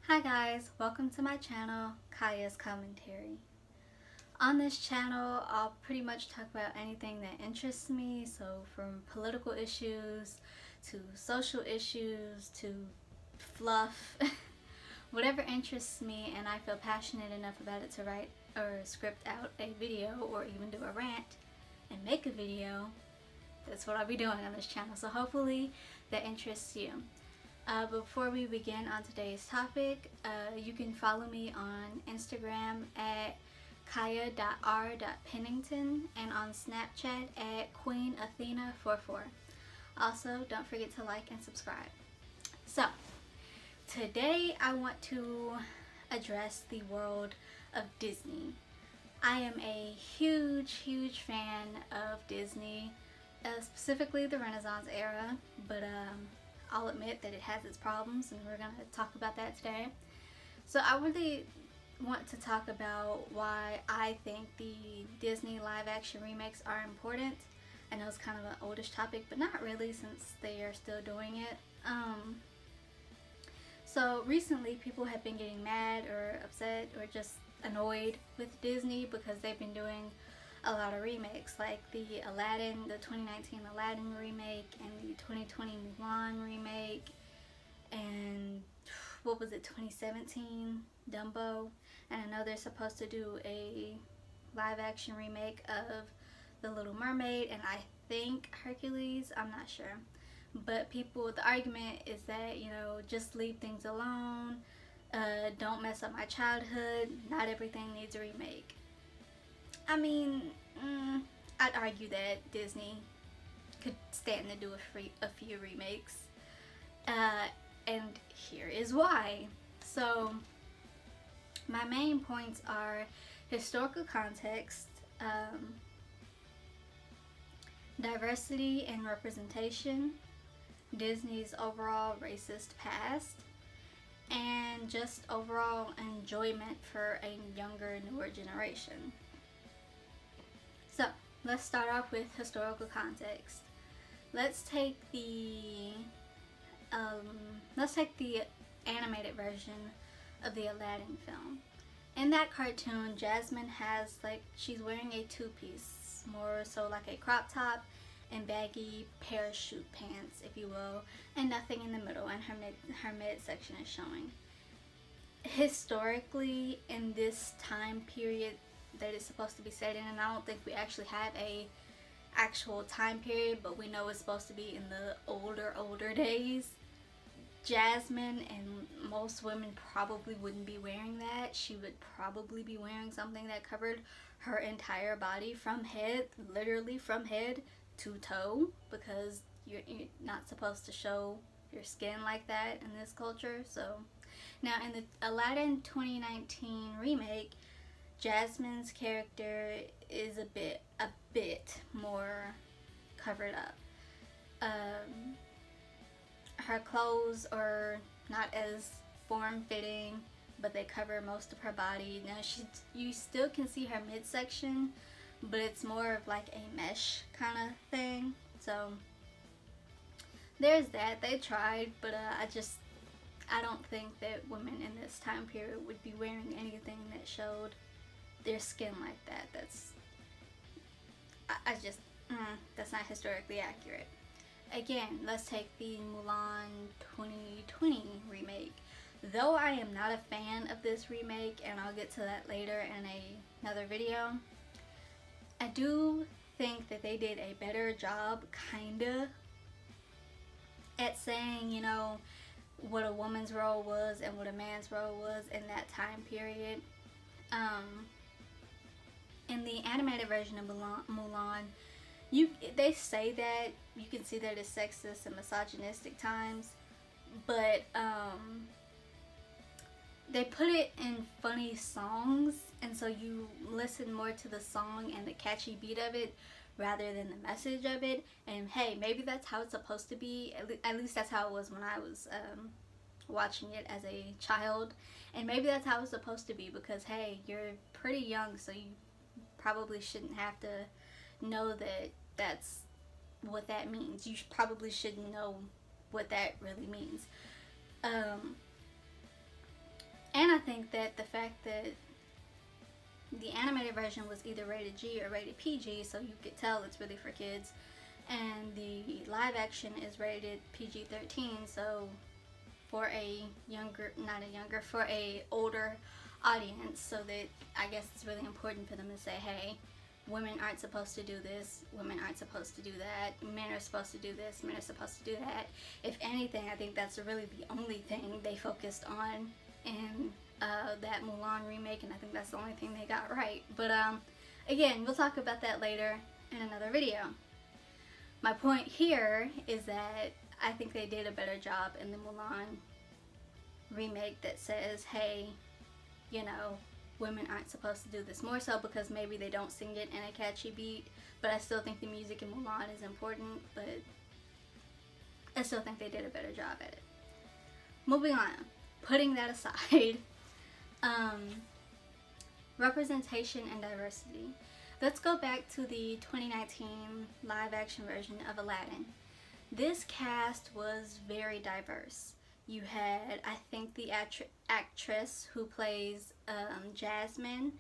Hi guys, welcome to my channel, Kaya's Commentary. On this channel, I'll pretty much talk about anything that interests me, so from political issues to social issues to fluff, whatever interests me and I feel passionate enough about it to write or script out a video or even do a rant and make a video, that's what I'll be doing on this channel, so hopefully that interests you. Before we begin on today's topic, you can follow me on Instagram at kaya.r.pennington and on Snapchat at queenathena44. Also, don't forget to like and subscribe. So, today I want to address the world of Disney. I am a huge fan of Disney, specifically the Renaissance era, but I'll admit that it has its problems, and we're going to talk about that today. So I really want to talk about why I think the Disney live action remakes are important. I know it's kind of an oldish topic, but not really, since they are still doing it. So recently people have been getting mad or upset or just annoyed with Disney because they've been doing a lot of remakes, like the 2019 Aladdin remake and the 2020 Mulan remake, and what was it, 2017 Dumbo, and I know they're supposed to do a live action remake of The Little Mermaid and I think Hercules, I'm not sure, but the argument is that, just leave things alone, don't mess up my childhood, not everything needs a remake. I mean, I'd argue that Disney could stand to do a few remakes, and here is why. So, my main points are historical context, diversity and representation, Disney's overall racist past, and just overall enjoyment for a younger, newer generation. So, let's start off with historical context. Let's take the animated version of the Aladdin film. In that cartoon, Jasmine she's wearing a two-piece, more so like a crop top and baggy parachute pants, if you will, and nothing in the middle, and her midsection is showing. Historically, in this time period that is supposed to be set in, and I don't think we actually have a actual time period, but we know it's supposed to be in the older days, Jasmine and most women probably wouldn't be wearing that. She would probably be wearing something that covered her entire body literally from head to toe, because you're not supposed to show your skin like that in this culture. So now in the Aladdin 2019 remake, Jasmine's character is a bit more covered up. Her clothes are not as form-fitting, but they cover most of her body. Now you still can see her midsection, but it's more of like a mesh kind of thing. So there's that. They tried, but I don't think that women in this time period would be wearing anything that showed their skin like that. That's not historically accurate. Again, let's take the Mulan 2020 remake. Though I am not a fan of this remake, and I'll get to that later in another video, I do think that they did a better job, kinda, at saying, what a woman's role was and what a man's role was in that time period. In the animated version of Mulan, they say that you can see that it's sexist and misogynistic times, but they put it in funny songs, and so you listen more to the song and the catchy beat of it rather than the message of it. And hey, maybe that's how it's supposed to be. At least that's how it was when I was watching it as a child, and maybe that's how it's supposed to be, because hey, you're pretty young, so you probably shouldn't have to know that that's what that means. You probably shouldn't know what that really means. And I think that the fact that the animated version was either rated G or rated PG, so you could tell it's really for kids, and the live action is rated PG-13, so for a younger, not a younger, for a older audience, so that I guess it's really important for them to say, hey, women aren't supposed to do this, women aren't supposed to do that, men are supposed to do this, men are supposed to do that. If anything, I think that's really the only thing they focused on in that Mulan remake, and I think that's the only thing they got right. But again, we'll talk about that later in another video. My point here is that I think they did a better job in the Mulan remake that says, hey, you know, women aren't supposed to do this, more so because maybe they don't sing it in a catchy beat, but I still think the music in Mulan is important, but I still think they did a better job at it. Moving on, putting that aside, representation and diversity. Let's go back to the 2019 live action version of Aladdin. This cast was very diverse. You had, I think, the actress who plays Jasmine,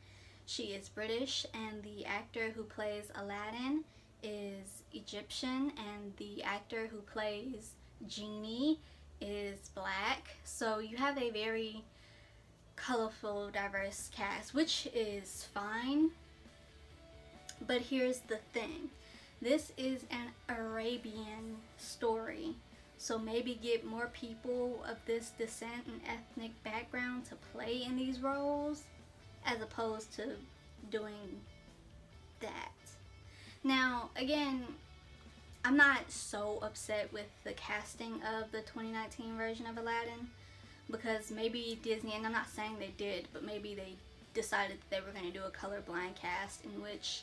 she is British, and the actor who plays Aladdin is Egyptian, and the actor who plays Genie is black. So you have a very colorful, diverse cast, which is fine. But here's the thing. This is an Arabian story. So maybe get more people of this descent and ethnic background to play in these roles as opposed to doing that. Now, again, I'm not so upset with the casting of the 2019 version of Aladdin because maybe Disney, and I'm not saying they did, but maybe they decided that they were going to do a colorblind cast in which,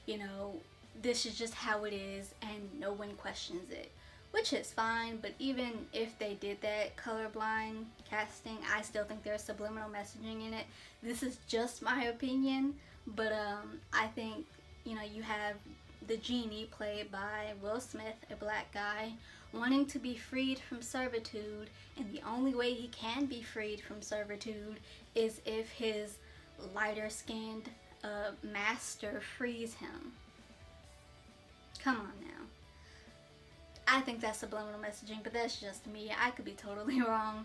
you know, this is just how it is and no one questions it. Which is fine, but even if they did that colorblind casting, I still think there's subliminal messaging in it. This is just my opinion, but I think, you know, you have the genie played by Will Smith, a black guy, wanting to be freed from servitude, and the only way he can be freed from servitude is if his lighter-skinned master frees him. Come on now. I think that's subliminal messaging, but that's just me. I could be totally wrong.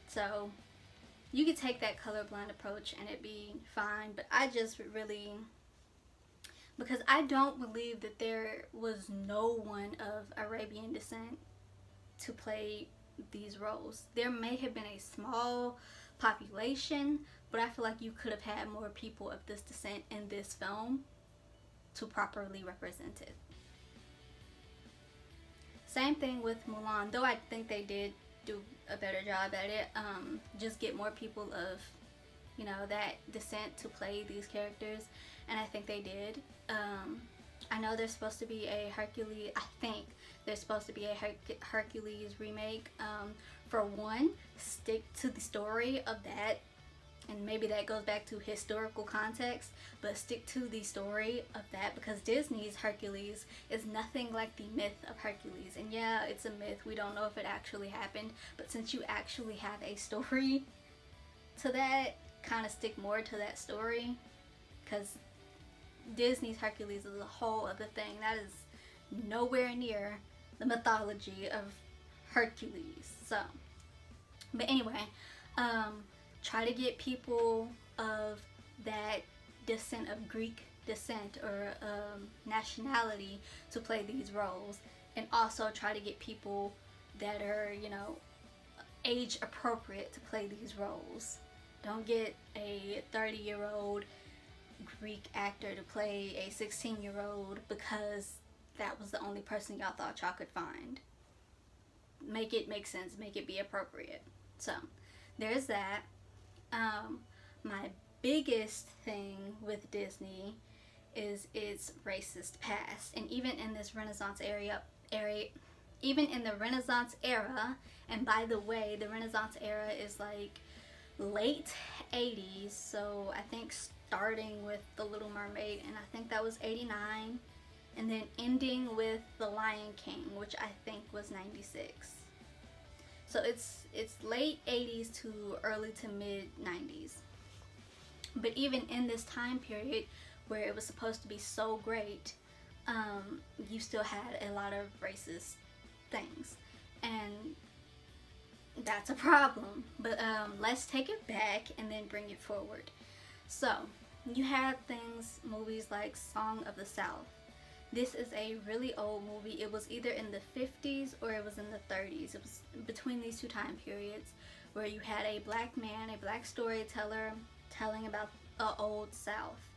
So, you could take that colorblind approach and it'd be fine, but I just really, because I don't believe that there was no one of Arabian descent to play these roles. There may have been a small population, but I feel like you could have had more people of this descent in this film to properly represent it. Same thing with Mulan, though I think they did do a better job at it. Just get more people of, you know, that descent to play these characters, and I think they did. I know there's supposed to be a Hercules, I think there's supposed to be a Hercules remake. For one, stick to the story of that, and maybe that goes back to historical context, but stick to the story of that, because Disney's Hercules is nothing like the myth of Hercules. And yeah, it's a myth, we don't know if it actually happened, but since you actually have a story to that, kind of stick more to that story, because Disney's Hercules is a whole other thing. That is nowhere near the mythology of Hercules. So, but anyway, try to get people of that descent, of Greek descent or nationality to play these roles, and also try to get people that are, you know, age appropriate to play these roles. Don't get a 30-year-old Greek actor to play a 16-year-old because that was the only person y'all thought y'all could find. Make it make sense, make it be appropriate. So, there's that. My biggest thing with Disney is its racist past, and even in this Renaissance even in the Renaissance era, and by the way, the Renaissance era is like late 80s, so I think starting with The Little Mermaid, and I think that was 89, and then ending with The Lion King, which I think was 96. So it's late 80s to early to mid 90s. But even in this time period where it was supposed to be so great, you still had a lot of racist things, and that's a problem. But let's take it back and then bring it forward. So you have movies like Song of the South. This is a really old movie. It was either in the 50s or it was in the 30s. It was between these two time periods, where you had a black man, a black storyteller, telling about the old South.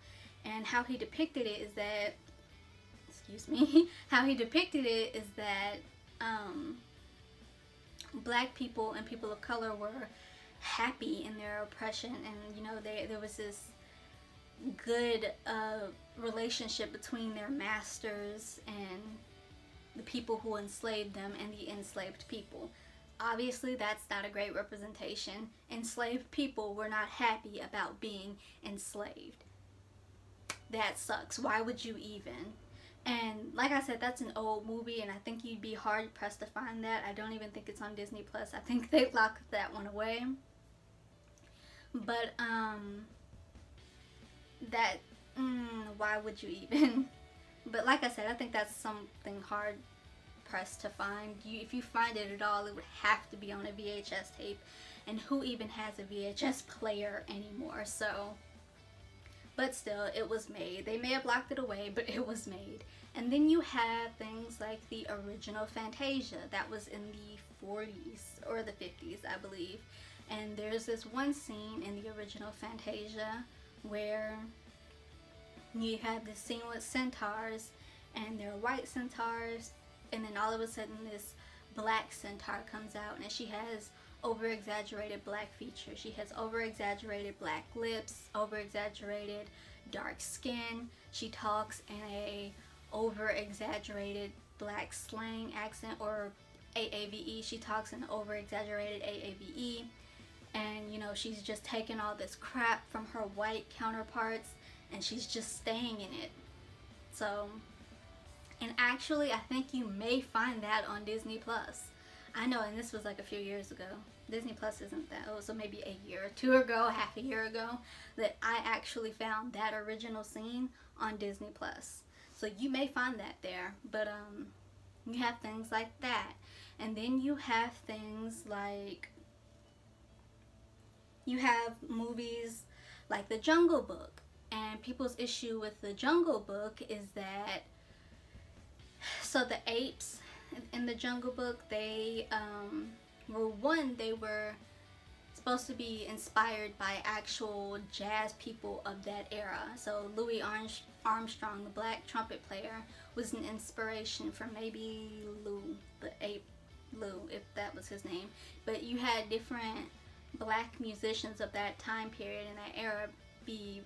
And how he depicted it is that, excuse me, how he depicted it is that black people and people of color were happy in their oppression, and you know, there was this good relationship between their masters and the people who enslaved them and the enslaved people. Obviously, that's not a great representation. Enslaved people were not happy about being enslaved. That sucks. Why would you even? And like I said, that's an old movie, and I think you'd be hard pressed to find that. I don't even think it's on Disney Plus. I think they locked that one away. But why would you even? But like I said, I think that's something hard pressed to find. If you find it at all, it would have to be on a VHS tape, and who even has a VHS player anymore? So, but still, it was made. They may have locked it away, but it was made. And then you have things like the original Fantasia that was in the 40s or the 50s, I believe. And there's this one scene in the original Fantasia where you have this scene with centaurs, and they're white centaurs, and then all of a sudden this black centaur comes out, and she has over-exaggerated black features. She has over-exaggerated black lips, over-exaggerated dark skin. She talks in a over-exaggerated black slang accent, or AAVE. She talks in over-exaggerated AAVE, and you know, she's just taking all this crap from her white counterparts and she's just staying in it. So, and actually I think you may find that on Disney Plus. I know, and this was like a few years ago. Disney Plus isn't that old, so maybe a year or two ago, half a year ago, that I actually found that original scene on Disney Plus. So you may find that there, but you have things like that. And then you have things like, you have movies like The Jungle Book. And people's issue with The Jungle Book is that, so the apes in The Jungle Book, they were supposed to be inspired by actual jazz people of that era. So Louis Armstrong, the black trumpet player, was an inspiration for maybe Lou, the ape Lou, if that was his name. But you had different black musicians of that time period in that era be,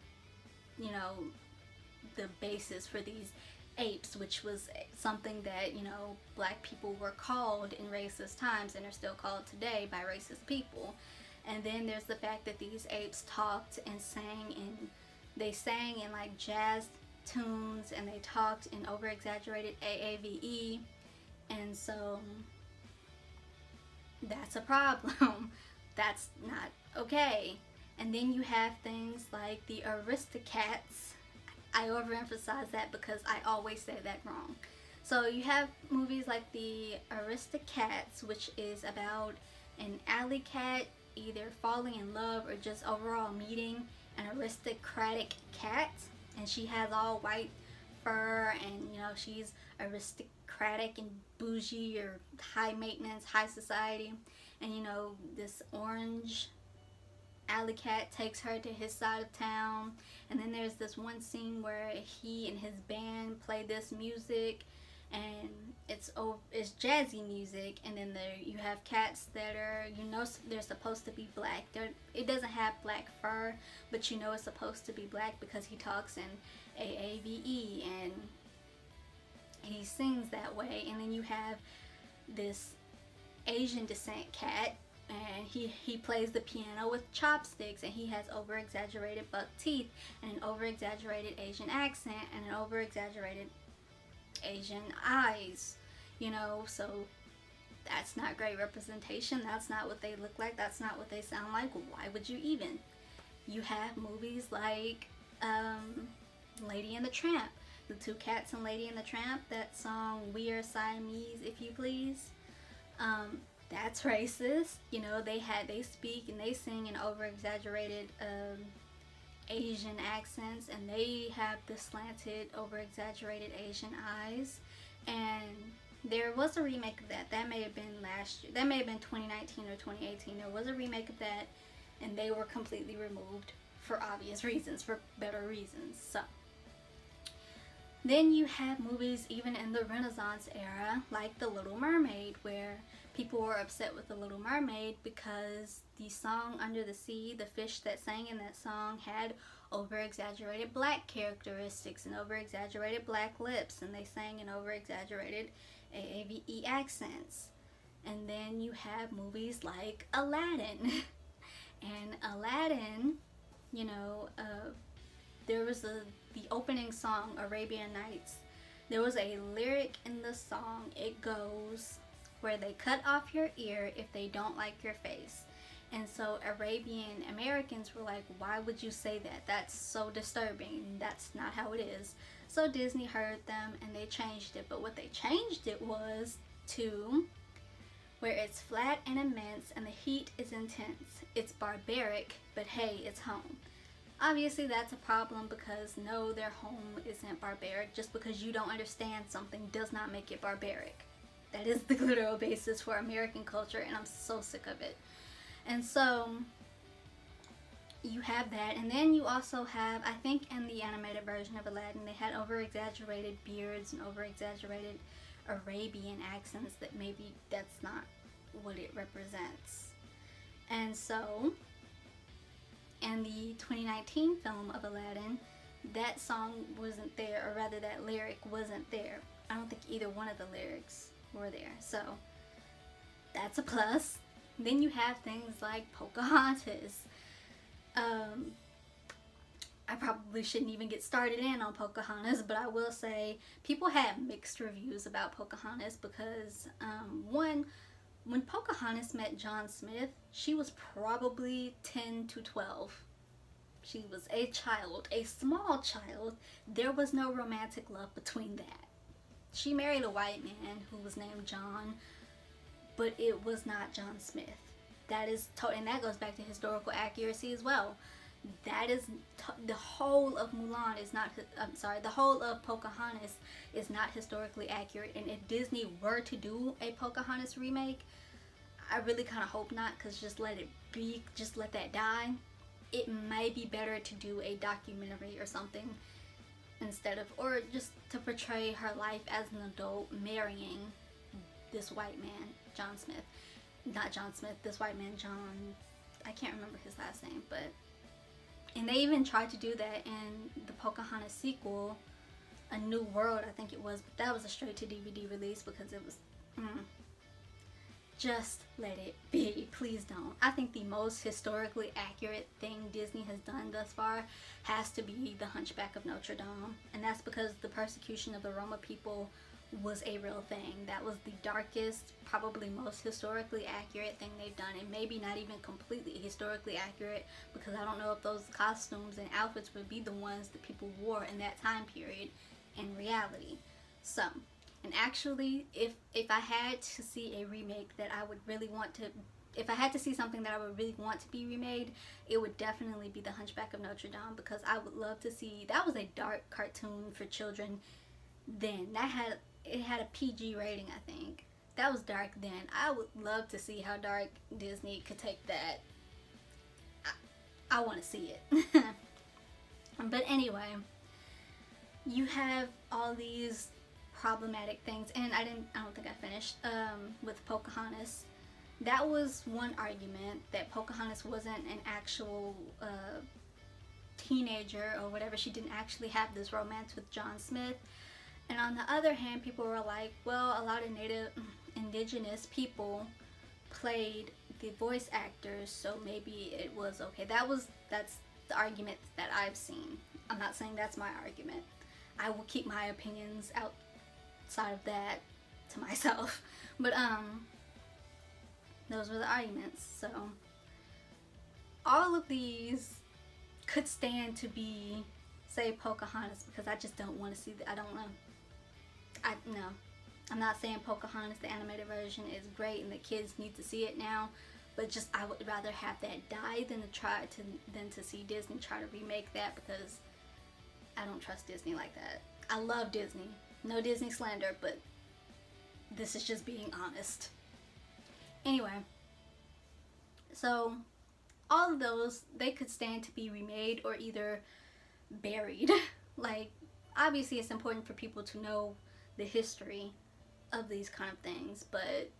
you know, the basis for these apes, which was something that, you know, black people were called in racist times and are still called today by racist people. And then there's the fact that these apes talked and they sang in like jazz tunes, and they talked in over exaggerated AAVE, and so that's a problem. That's not okay. And then you have things like the Aristocats. I overemphasize that because I always say that wrong. So you have movies like the Aristocats, which is about an alley cat either falling in love or just overall meeting an aristocratic cat, and she has all white fur, and you know, she's aristocratic and bougie or high maintenance, high society, and you know, this orange alley cat takes her to his side of town. And then there's this one scene where he and his band play this music, and it's jazzy music, and then you have cats that are, you know, they're supposed to be black. It doesn't have black fur, but you know it's supposed to be black because he talks in AAVE and he sings that way. And then you have this Asian descent cat, and he plays the piano with chopsticks, and he has over exaggerated buck teeth and an over exaggerated Asian accent and an over exaggerated Asian eyes, you know. So That's not great representation. That's not what they look like. That's not what they sound like. Why would you even? You have movies like Lady and the Tramp. The Two Cats and Lady and the Tramp. That song, We Are Siamese, If You Please. That's racist. You know, they speak and they sing in over exaggerated Asian accents, and they have the slanted, over exaggerated Asian eyes. And there was a remake of that. That may have been last year. That may have been 2019 or 2018. There was a remake of that, and they were completely removed for obvious reasons, for better reasons. So then you have movies even in the Renaissance era, like The Little Mermaid, where people were upset with The Little Mermaid because the song Under the Sea, the fish that sang in that song, had over-exaggerated black characteristics and over-exaggerated black lips, and they sang in over-exaggerated AAVE accents. And then you have movies like Aladdin. And Aladdin, you know, there was the opening song, Arabian Nights. There was a lyric in the song. It goes, where they cut off your ear if they don't like your face. And so Arabian Americans were like, why would you say that? That's so disturbing. That's not how it is. So Disney heard them and they changed it. But what they changed it was to where it's flat and immense and the heat is intense. It's barbaric, but hey, it's home. Obviously that's a problem, because no, their home isn't barbaric. Just because you don't understand something does not make it barbaric. That is the literal basis for American culture, and I'm so sick of it. And so you have that, and then you also have, I think in the animated version of Aladdin, they had over-exaggerated beards and over-exaggerated Arabian accents that maybe that's not what it represents. And so in the 2019 film of Aladdin, that song wasn't there, or rather that lyric wasn't there. I don't think either one of the lyrics were there, so that's a plus. Then you have things like Pocahontas. I probably shouldn't even get started in on Pocahontas, but I will say people had mixed reviews about Pocahontas because one, when Pocahontas met John Smith, she was probably 10 to 12. She was a child, a small child. There was no romantic love between that. She married a white man who was named John, but it was not John Smith. That is, and that goes back to historical accuracy as well. That is, the whole of Mulan is not, the whole of Pocahontas is not historically accurate. And if Disney were to do a Pocahontas remake, I really kind of hope not, because just let it be, just let that die. It may be better to do a documentary or something instead of, or just to portray her life as an adult marrying this white man, John Smith. Not John Smith, this white man, John, I can't remember his last name, but, and they even tried to do that in the Pocahontas sequel, A New World, I think it was, but that was a straight to DVD release because it was, just let it be, please don't. I think the most historically accurate thing Disney has done thus far has to be The Hunchback of Notre Dame, and that's because the persecution of the Roma people was a real thing. That was the darkest, probably most historically accurate thing they've done, and maybe not even completely historically accurate, because I don't know if those costumes and outfits would be the ones that people wore in that time period in reality. So, and actually, if I had to see a remake that I would really want to, if I had to see something that I would really want to be remade, it would definitely be The Hunchback of Notre Dame, because I would love to see, that was a dark cartoon for children then. It had a PG rating, I think. That was dark then. I would love to see how dark Disney could take that. I want to see it. But anyway, you have all these problematic things, and I don't think I finished with Pocahontas. That was one argument, that Pocahontas wasn't an actual teenager or whatever. She didn't actually have this romance with John Smith. And on the other hand, people were like, well, a lot of indigenous people played the voice actors, so maybe it was okay. That's the argument that I've seen. I'm not saying that's my argument. I will keep my opinions outside of that to myself. But Those were the arguments. So all of these could stand to be, say, Pocahontas, because I just don't want to see that. I don't want to. No. I'm not saying Pocahontas, the animated version, is great and the kids need to see it now, but just I would rather have that die than to see Disney try to remake that, because I don't trust Disney like that. I love Disney. No Disney slander, but this is just being honest. Anyway, so all of those, they could stand to be remade or either buried. Like, obviously it's important for people to know the history of these kind of things, but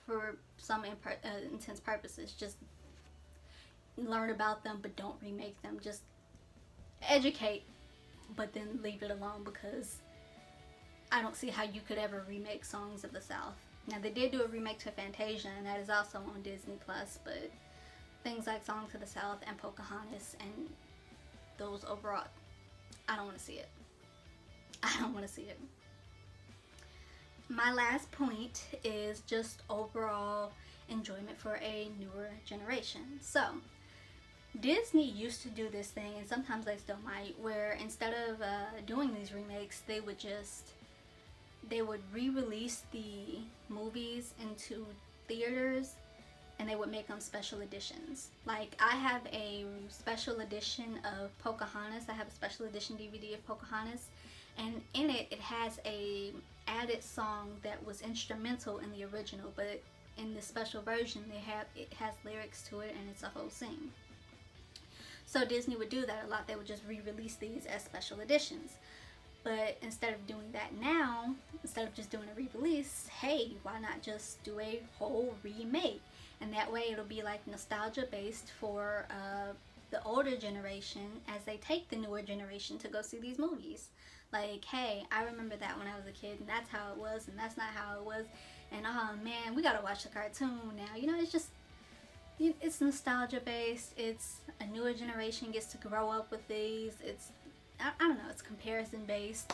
for some intense purposes, just learn about them but don't remake them. Just educate but then leave it alone, because I don't see how you could ever remake Songs of the South. Now, they did do a remake to Fantasia, and that is also on Disney Plus, but things like Songs of the South and Pocahontas and those overall, I don't want to see it. I don't want to see it. My last point is just overall enjoyment for a newer generation. So, Disney used to do this thing, and sometimes they still might, where instead of doing these remakes, they would re-release the movies into theaters, and they would make them special editions. Like, I have a special edition of Pocahontas. I have a special edition DVD of Pocahontas, and in it, it has a added song that was instrumental in the original, but in the special version, it has lyrics to it, and it's a whole scene. So Disney would do that a lot. They would just re-release these as special editions. But instead of doing that now, instead of just doing a re-release, hey, why not just do a whole remake? And that way it'll be like nostalgia based for the older generation as they take the newer generation to go see these movies. Like, hey, I remember that when I was a kid, and that's how it was, and that's not how it was. And oh man, we gotta watch the cartoon now. You know, it's just, it's nostalgia based. It's a newer generation gets to grow up with these. It's, I don't know, it's comparison based.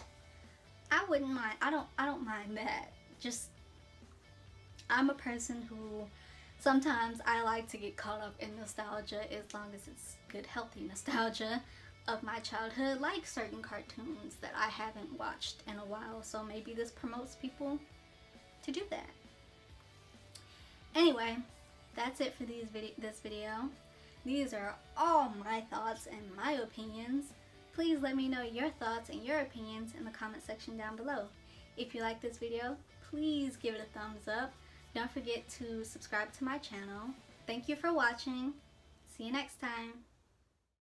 I wouldn't mind. I don't mind that. Just, I'm a person who sometimes I like to get caught up in nostalgia, as long as it's good, healthy nostalgia of my childhood, like certain cartoons that I haven't watched in a while. So maybe this promotes people to do that. Anyway, that's it for this video. These are all my thoughts and my opinions. Please let me know your thoughts and your opinions in the comment section down below. If you like this video, please give it a thumbs up. Don't forget to subscribe to my channel. Thank you for watching. See you next time.